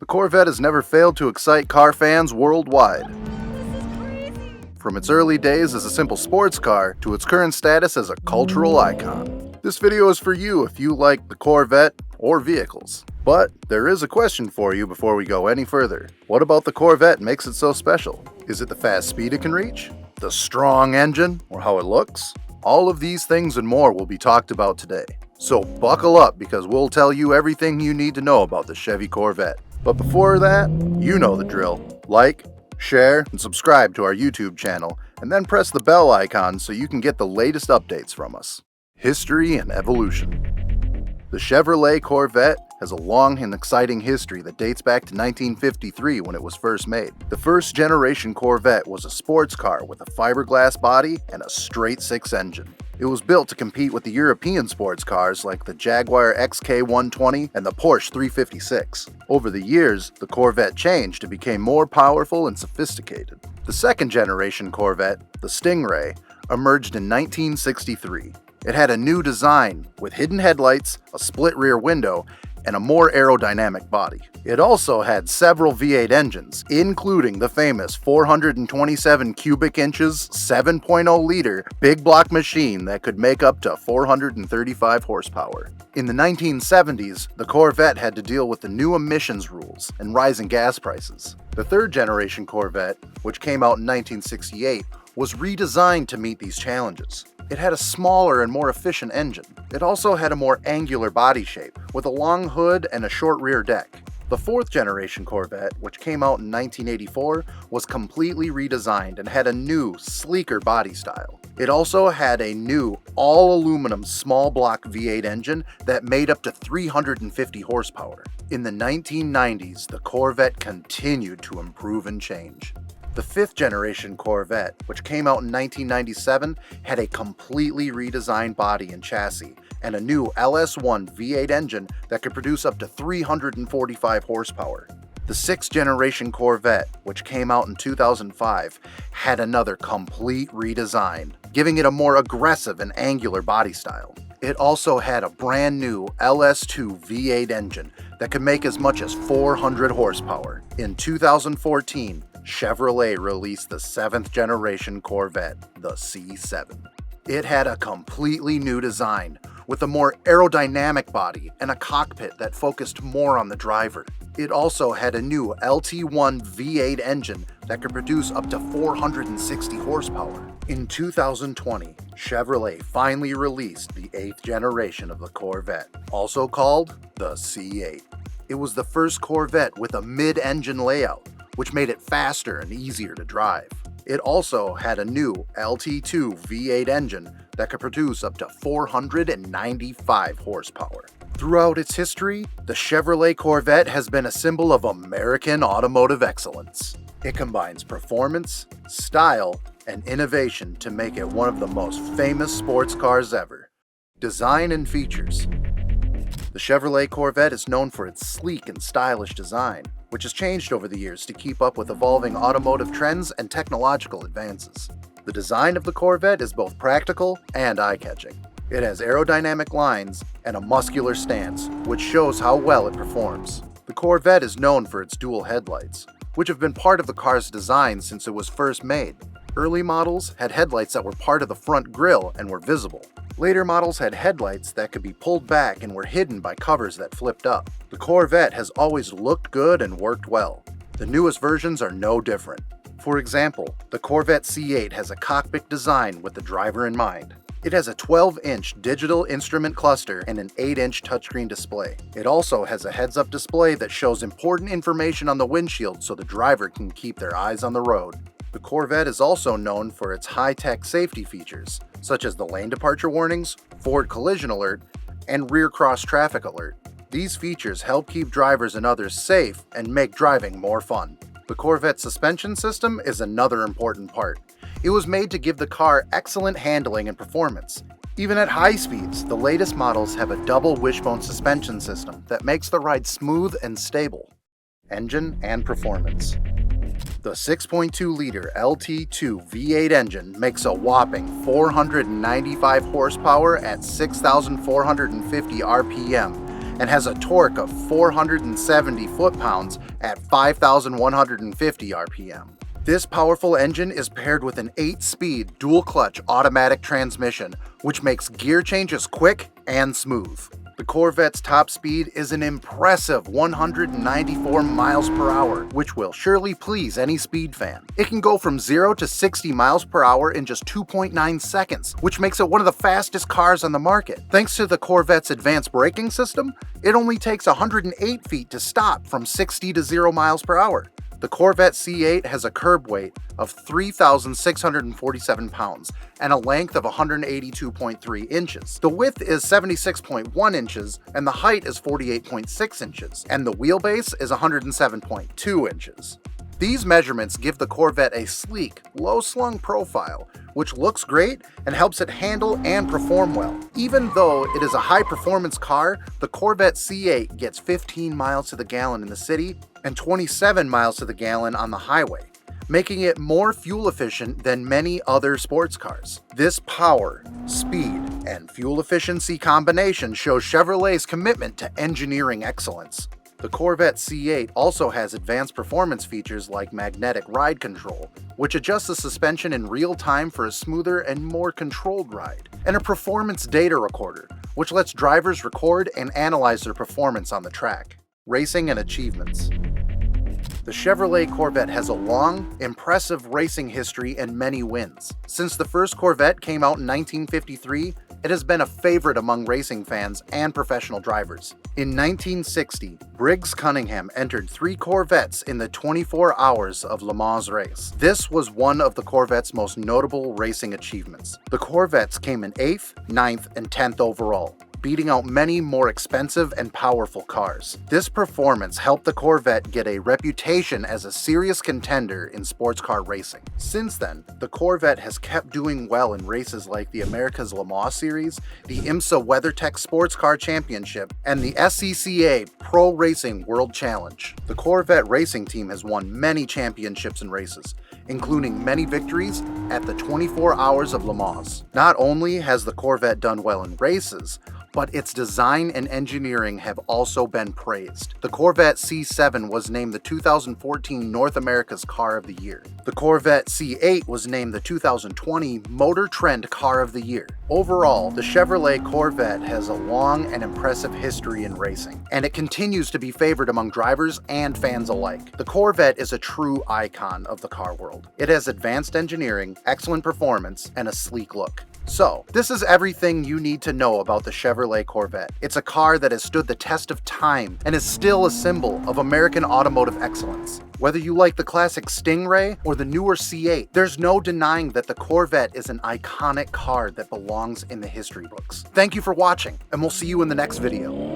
Corvette has never failed to excite car fans worldwide. From its early days as a simple sports car to its current status as a cultural icon. This video is for you if you like the Corvette or vehicles. But there is a question for you before we go any further. What about the Corvette makes it so special? Is it the fast speed it can reach? The strong engine? Or how it looks? All of these things and more will be talked about today. So buckle up because we'll tell you everything you need to know about the Chevy Corvette. But before that, you know the drill. Like, share, and subscribe to our YouTube channel, and then press the bell icon so you can get the latest updates from us. History and evolution. The Chevrolet Corvette has a long and exciting history that dates back to 1953 when it was first made. The first generation Corvette was a sports car with a fiberglass body and a straight-six engine. It was built to compete with the European sports cars like the Jaguar XK120 and the Porsche 356. Over the years, the Corvette changed and became more powerful and sophisticated. The second generation Corvette, the Stingray, emerged in 1963. It had a new design with hidden headlights, a split rear window, and a more aerodynamic body. It also had several V8 engines, including the famous 427 cubic inches, 7.0-liter big block machine that could make up to 435 horsepower. In the 1970s, the Corvette had to deal with the new emissions rules and rising gas prices. The third generation Corvette, which came out in 1968, was redesigned to meet these challenges. It had a smaller and more efficient engine. It also had a more angular body shape, with a long hood and a short rear deck. The fourth generation Corvette, which came out in 1984, was completely redesigned and had a new, sleeker body style. It also had a new, all-aluminum small block V8 engine that made up to 350 horsepower. In the 1990s, the Corvette continued to improve and change. The fifth generation Corvette, which came out in 1997, had a completely redesigned body and chassis, and a new LS1 V8 engine that could produce up to 345 horsepower. The sixth generation Corvette, which came out in 2005, had another complete redesign, giving it a more aggressive and angular body style. It also had a brand new LS2 V8 engine that could make as much as 400 horsepower. In 2014, Chevrolet released the seventh generation Corvette, the C7. It had a completely new design, with a more aerodynamic body and a cockpit that focused more on the driver. It also had a new LT1 V8 engine that could produce up to 460 horsepower. In 2020, Chevrolet finally released the 8th generation of the Corvette, also called the C8. It was the first Corvette with a mid-engine layout, which made it faster and easier to drive. It also had a new LT2 V8 engine that could produce up to 495 horsepower. Throughout its history, the Chevrolet Corvette has been a symbol of American automotive excellence. It combines performance, style, and innovation to make it one of the most famous sports cars ever. Design and features. The Chevrolet Corvette is known for its sleek and stylish design, which has changed over the years to keep up with evolving automotive trends and technological advances. The design of the Corvette is both practical and eye-catching. It has aerodynamic lines and a muscular stance, which shows how well it performs. The Corvette is known for its dual headlights, which have been part of the car's design since it was first made. Early models had headlights that were part of the front grille and were visible. Later models had headlights that could be pulled back and were hidden by covers that flipped up. The Corvette has always looked good and worked well. The newest versions are no different. For example, the Corvette C8 has a cockpit design with the driver in mind. It has a 12-inch digital instrument cluster and an 8-inch touchscreen display. It also has a heads-up display that shows important information on the windshield so the driver can keep their eyes on the road. The Corvette is also known for its high-tech safety features, such as the lane departure warnings, forward collision alert, and rear cross traffic alert. These features help keep drivers and others safe and make driving more fun. The Corvette suspension system is another important part. It was made to give the car excellent handling and performance. Even at high speeds, the latest models have a double wishbone suspension system that makes the ride smooth and stable. Engine and performance. The 6.2-liter LT2 V8 engine makes a whopping 495 horsepower at 6,450 RPM and has a torque of 470 foot-pounds at 5,150 RPM. This powerful engine is paired with an 8-speed dual-clutch automatic transmission, which makes gear changes quick and smooth. The Corvette's top speed is an impressive 194 miles per hour, which will surely please any speed fan. It can go from 0 to 60 miles per hour in just 2.9 seconds, which makes it one of the fastest cars on the market. Thanks to the Corvette's advanced braking system, it only takes 108 feet to stop from 60 to 0 miles per hour. The Corvette C8 has a curb weight of 3,647 pounds and a length of 182.3 inches. The width is 76.1 inches and the height is 48.6 inches, and the wheelbase is 107.2 inches. These measurements give the Corvette a sleek, low-slung profile, which looks great and helps it handle and perform well. Even though it is a high-performance car, the Corvette C8 gets 15 miles to the gallon in the city and 27 miles to the gallon on the highway, making it more fuel efficient than many other sports cars. This power, speed, and fuel efficiency combination shows Chevrolet's commitment to engineering excellence. The Corvette C8 also has advanced performance features like magnetic ride control, which adjusts the suspension in real time for a smoother and more controlled ride, and a performance data recorder, which lets drivers record and analyze their performance on the track. Racing and achievements. The Chevrolet Corvette has a long, impressive racing history and many wins. Since the first Corvette came out in 1953, it has been a favorite among racing fans and professional drivers. In 1960, Briggs Cunningham entered 3 Corvettes in the 24 Hours of Le Mans race. This was one of the Corvette's most notable racing achievements. The Corvettes came in 8th, 9th, and 10th overall, beating out many more expensive and powerful cars. This performance helped the Corvette get a reputation as a serious contender in sports car racing. Since then, the Corvette has kept doing well in races like the America's Le Mans Series, the IMSA WeatherTech Sports Car Championship, and the SCCA Pro Racing World Challenge. The Corvette racing team has won many championships and races, including many victories at the 24 Hours of Le Mans. Not only has the Corvette done well in races, but its design and engineering have also been praised. The Corvette C7 was named the 2014 North America's Car of the Year. The Corvette C8 was named the 2020 Motor Trend Car of the Year. Overall, the Chevrolet Corvette has a long and impressive history in racing, and it continues to be favored among drivers and fans alike. The Corvette is a true icon of the car world. It has advanced engineering, excellent performance, and a sleek look. So, this is everything you need to know about the Chevrolet Corvette. It's a car that has stood the test of time and is still a symbol of American automotive excellence. Whether you like the classic Stingray or the newer C8, there's no denying that the Corvette is an iconic car that belongs in the history books. Thank you for watching, and we'll see you in the next video.